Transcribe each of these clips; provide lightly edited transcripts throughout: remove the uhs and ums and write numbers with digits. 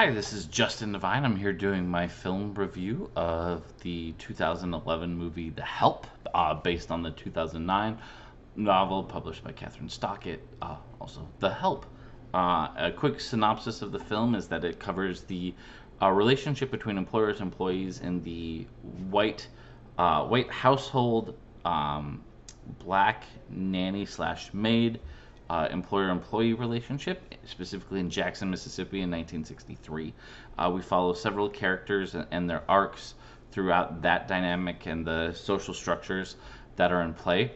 Hi, this is Justin Devine. I'm here doing my film review of the 2011 movie The Help, based on the 2009 novel published by Catherine Stockett, also The Help. A quick synopsis of the film is that it covers the relationship between employers and employees in the white white household, black nanny slash maid employer-employee relationship, specifically in Jackson, Mississippi in 1963. We follow several characters and their arcs throughout that dynamic and the social structures that are in play.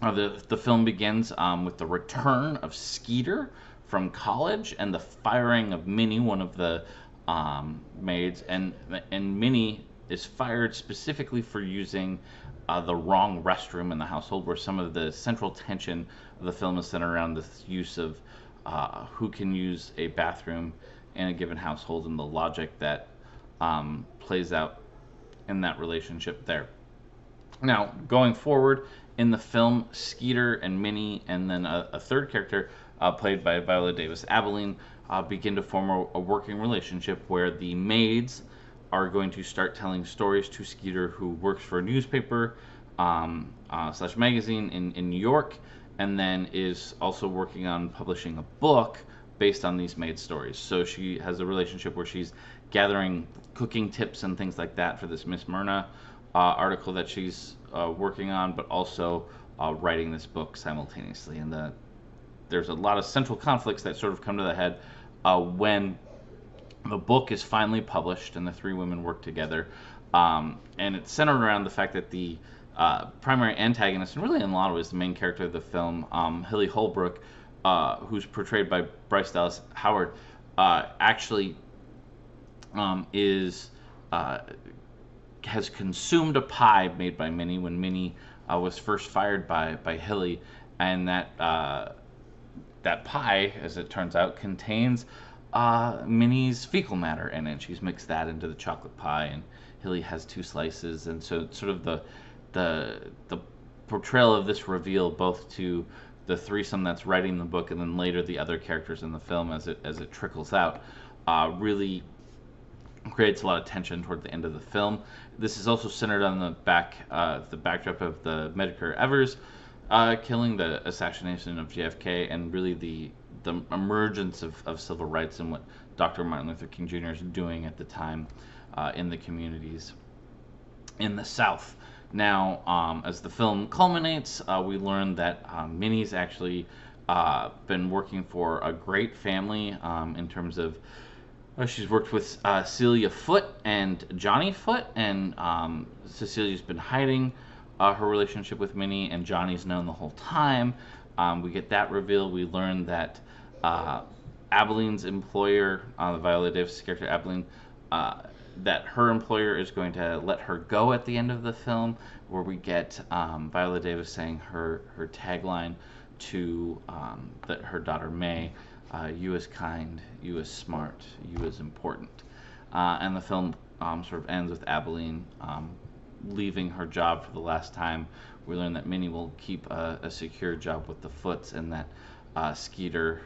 The film begins with the return of Skeeter from college and the firing of Minnie, one of the maids, and Minnie is fired specifically for using the wrong restroom in the household, where some of the central tension of the film is centered around the use of who can use a bathroom in a given household and the logic that plays out in that relationship there. Now, going forward in the film, Skeeter and Minnie, and then a third character played by Viola Davis Abilene, begin to form a working relationship where the maids are going to start telling stories to Skeeter, who works for a newspaper slash magazine in New York, and then is also working on publishing a book based on these maid stories. So she has a relationship where she's gathering cooking tips and things like that for this Miss Myrna article that she's working on, but also writing this book simultaneously. And there's a lot of central conflicts that sort of come to the head when the book is finally published and the three women work together. And it's centered around the fact that the primary antagonist, and really in a lot of ways the main character of the film, Hilly Holbrook, who's portrayed by Bryce Dallas Howard, actually is has consumed a pie made by Minnie when Minnie was first fired by Hilly, and that pie, as it turns out, contains Minnie's fecal matter in it. She's mixed that into the chocolate pie, and Hilly has two slices, and so sort of the portrayal of this reveal, both to the threesome that's writing the book and then later the other characters in the film as it trickles out, really creates a lot of tension toward the end of the film. This is also centered on the backdrop of the Medgar Evers killing, the assassination of JFK, and really the emergence of civil rights and what Dr. Martin Luther King Jr. is doing at the time in the communities in the South. Now, as the film culminates, we learn that Minnie's actually been working for a great family in terms of she's worked with Celia Foote and Johnny Foote, and Cecilia's been hiding her relationship with Minnie, and Johnny's known the whole time. We get that reveal. We learn that Abilene's employer, the Viola Davis character Abilene, that her employer is going to let her go at the end of the film, where we get Viola Davis saying her tagline to her daughter May, "You is kind, you is smart, you is important," and the film sort of ends with Abilene leaving her job for the last time. We learn that Minnie will keep a secure job with the Foots, and that Skeeter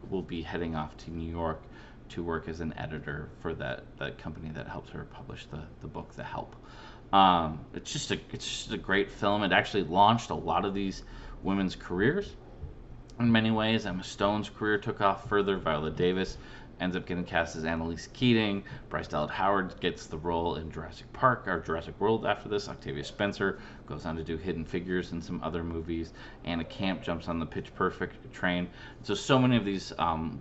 will be heading off to New York to work as an editor for that company that helped her publish the book The Help. It's just a great film. It actually launched a lot of these women's careers in many ways. Emma Stone's career took off further. Viola Davis ends up getting cast as Annalise Keating. Bryce Dallas Howard gets the role in Jurassic Park or Jurassic World after this. Octavia Spencer goes on to do Hidden Figures and some other movies. Anna Camp jumps on the Pitch Perfect train. So many of these,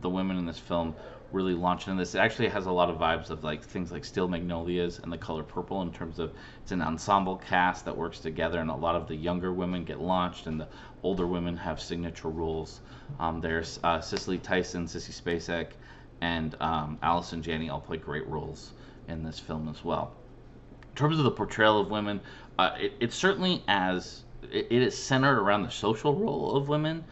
the women in this film really launch into this. It actually has a lot of vibes of like things like Steel Magnolias and The Color Purple, in terms of it's an ensemble cast that works together, and a lot of the younger women get launched and the older women have signature roles. There's Cicely Tyson, Sissy Spacek, and Allison Janney all play great roles in this film as well. In terms of the portrayal of women, it's certainly it is centered around the social role of women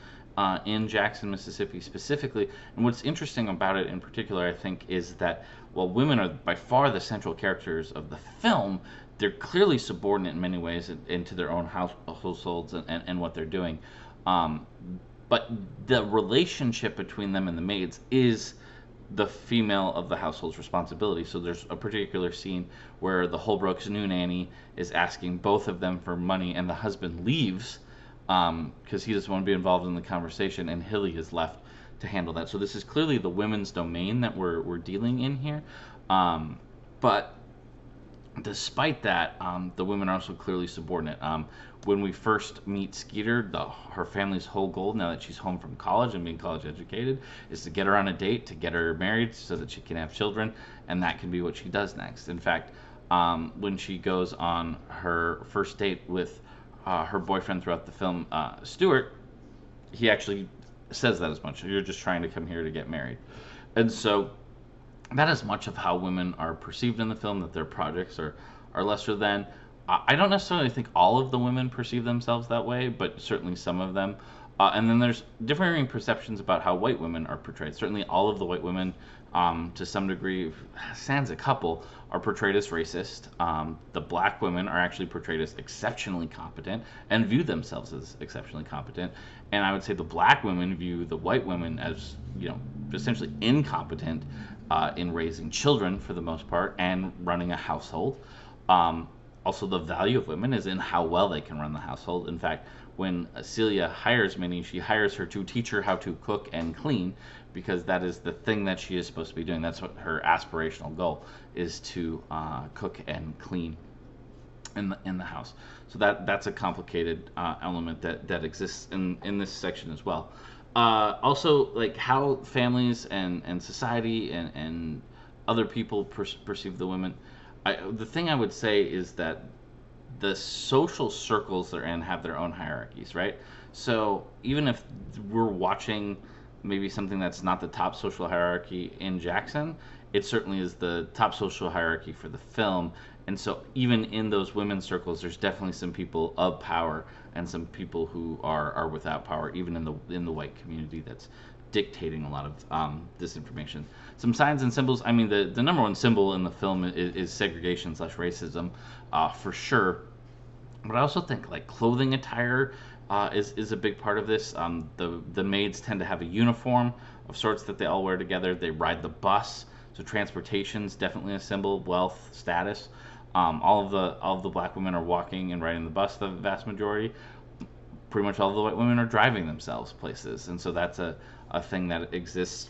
in Jackson, Mississippi specifically. And what's interesting about it in particular, I think, is that while women are by far the central characters of the film, they're clearly subordinate in many ways into their own households and what they're doing. But the relationship between them and the maids is the female of the household's responsibility. So there's a particular scene where the Holbrooks' new nanny is asking both of them for money, and the husband leaves because he doesn't want to be involved in the conversation, and Hilly is left to handle that. So this is clearly the women's domain that we're dealing in here. But despite that, the women are also clearly subordinate. When we first meet Skeeter, her family's whole goal, now that she's home from college and being college educated, is to get her on a date, to get her married so that she can have children, and that can be what she does next. In fact, when she goes on her first date with her boyfriend throughout the film, Stuart, he actually says that as much. You're just trying to come here to get married. And so that is much of how women are perceived in the film, that their projects are lesser than. I don't necessarily think all of the women perceive themselves that way, but certainly some of them. And then there's differing perceptions about how white women are portrayed. Certainly all of the white women, to some degree, sans a couple, are portrayed as racist. The black women are actually portrayed as exceptionally competent and view themselves as exceptionally competent. And I would say the black women view the white women as, essentially incompetent in raising children for the most part and running a household. Also, the value of women is in how well they can run the household. In fact, when Celia hires Minnie, she hires her to teach her how to cook and clean, because that is the thing that she is supposed to be doing. That's what her aspirational goal is, to cook and clean in the house. So that's a complicated element that exists in this section as well. Also, like how families and society and other people perceive the women. The thing I would say is that the social circles they're in have their own hierarchies, right? So even if we're watching maybe something that's not the top social hierarchy in Jackson, it certainly is the top social hierarchy for the film. And so even in those women's circles, there's definitely some people of power and some people who are without power, even in the white community that's dictating a lot of this information. Some signs and symbols. I mean, the number one symbol in the film is segregation/racism, for sure. But I also think like clothing attire is a big part of this. The maids tend to have a uniform of sorts that they all wear together. They ride the bus, so transportation's definitely a symbol, wealth, status. All of the black women are walking and riding the bus, the vast majority. Pretty much all of the white women are driving themselves places, and so that's a thing that exists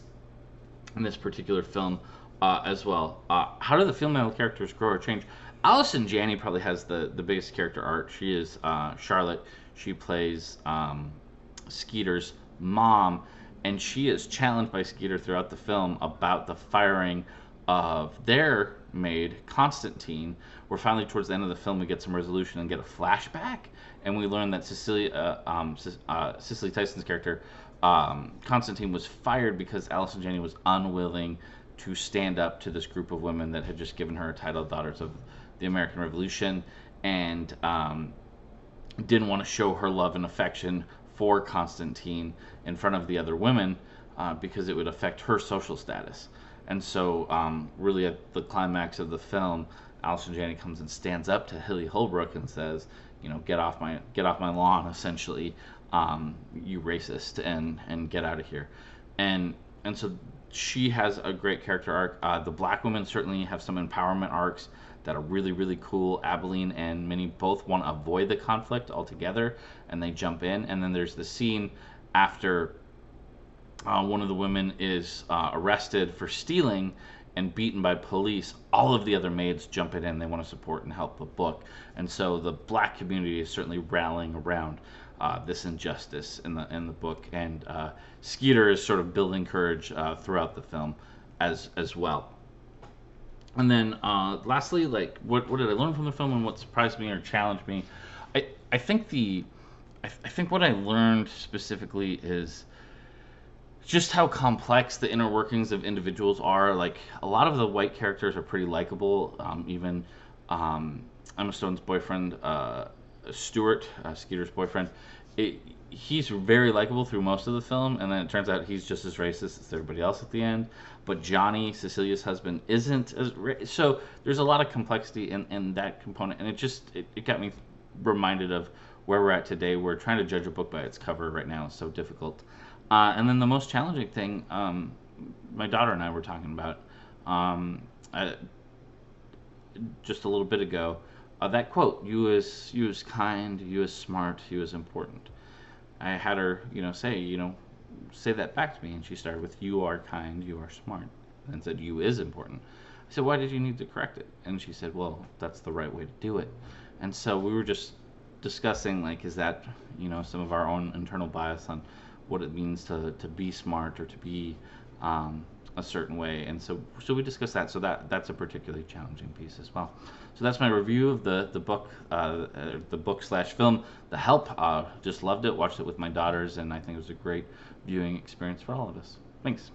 in this particular film as well. How do the female characters grow or change? Allison Janney probably has the biggest character arc. She is Charlotte. She plays Skeeter's mom, and she is challenged by Skeeter throughout the film about the firing of their maid, Constantine. Where finally towards the end of the film we get some resolution and get a flashback, and we learn that Cicely Tyson's character, Constantine, was fired because Allison Janney was unwilling to stand up to this group of women that had just given her a title, Daughters of the American Revolution, and didn't want to show her love and affection for Constantine in front of the other women because it would affect her social status. And so really at the climax of the film, Allison Janney comes and stands up to Hilly Holbrook and says, get off my lawn, essentially, you racist, and get out of here. And so she has a great character arc. The black women certainly have some empowerment arcs that are really, really cool. Abilene and Minnie both want to avoid the conflict altogether, and they jump in. And then there's the scene after one of the women is arrested for stealing and beaten by police. All of the other maids jump in. They want to support and help the book. And so the black community is certainly rallying around this injustice in the book. And Skeeter is sort of building courage throughout the film as well. And then lastly, like what did I learn from the film and what surprised me or challenged me? I think what I learned specifically is just how complex the inner workings of individuals are. Like a lot of the white characters are pretty likable. Even Emma Stone's boyfriend, Stuart, Skeeter's boyfriend, he's very likable through most of the film, and then it turns out he's just as racist as everybody else at the end. But Johnny, Cecilia's husband, isn't as so. There's a lot of complexity in that component, and it got me reminded of where we're at today. We're trying to judge a book by its cover right now. It's so difficult. And then the most challenging thing my daughter and I were talking about um, uh, just a little bit ago. That quote, you is kind, you is smart, you is important." I had her, say that back to me, and she started with, "You are kind, you are smart," and said, "You is important." I said, "Why did you need to correct it?" And she said, "Well, that's the right way to do it." And so we were just discussing, like, is that, some of our own internal bias on what it means to be smart or to be a certain way. And so we discussed that. So that's a particularly challenging piece as well. So that's my review of the book slash film, The Help. Just loved it. Watched it with my daughters, and I think it was a great viewing experience for all of us. Thanks.